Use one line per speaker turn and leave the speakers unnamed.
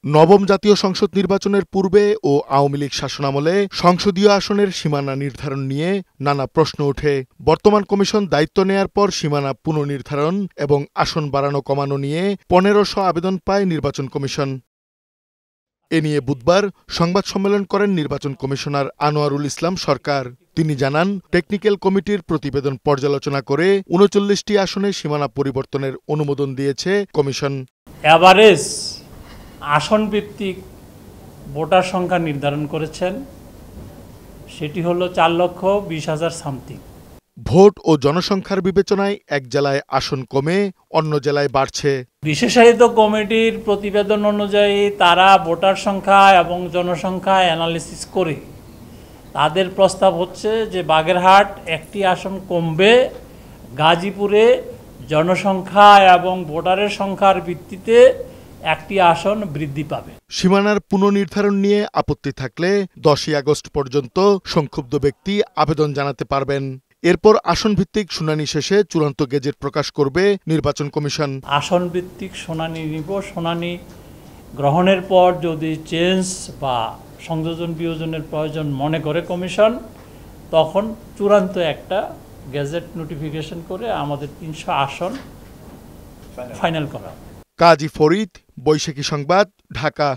নবম জাতীয় সংসদ নির্বাচনের পূর্বে ও আওয়ামী লীগ শাসনামলে সংসদীয় আসনের সীমানা নির্ধারণ নিয়ে নানা প্রশ্ন ওঠে। বর্তমান কমিশন দায়িত্ব নেয়ার পর সীমানা পুনর্নির্ধারণ এবং আসন বাড়ানো কমানো নিয়ে ১৫০০ আবেদন পায় নির্বাচন কমিশন। এ নিয়ে বুধবার সংবাদ সম্মেলন করেন নির্বাচন কমিশনার আনোয়ারুল ইসলাম সরকার। তিনি জানান, টেকনিক্যাল কমিটির প্রতিবেদন পর্যালোচনা করে ৩৯টি আসনে সীমানা পরিবর্তনের অনুমোদন দিয়েছে কমিশন।
এভারেজ আসন ভিত্তিক ভোটার সংখ্যা নির্ধারণ করেছেন, সেটি হলো ৪,২০,০০০ সামথিং।
ভোট ও জনসংখ্যার বিবেচনায় এক জেলায় আসন কমে অন্য জেলায় বাড়ছে।
বিশেষায়িত কমিটির প্রতিবেদন অনুযায়ী তারা ভোটার সংখ্যা এবং জনসংখ্যা অ্যানালিসিস করে তাদের প্রস্তাব হচ্ছে যে বাগেরহাট একটি আসন কমবে, গাজীপুরে জনসংখ্যা এবং ভোটারের সংখ্যার ভিত্তিতে একটি আসন বৃদ্ধি পাবে।
সীমানার পুনর্নির্ধারণ নিয়ে আপত্তি থাকলে ১০ই আগস্ট পর্যন্ত সংক্ষুব্ধ ব্যক্তি আবেদন জানাতে পারবেন। এরপর আসন ভিত্তিক শুনানি শেষে চূড়ান্ত গেজেট প্রকাশ করবে নির্বাচন কমিশন।
আসন ভিত্তিক শুনানি নিব, শুনানি গ্রহণের পর যদি চেঞ্জ বা সংযোজন বিয়োজনের প্রয়োজন মনে করে কমিশন, তখন চূড়ান্ত একটা গেজেট নোটিফিকেশন করে আমাদের ৩০০ আসন ফাইনাল করা।
কাজী ফরিদ, বৈশাখী সংবাদ, ঢাকা।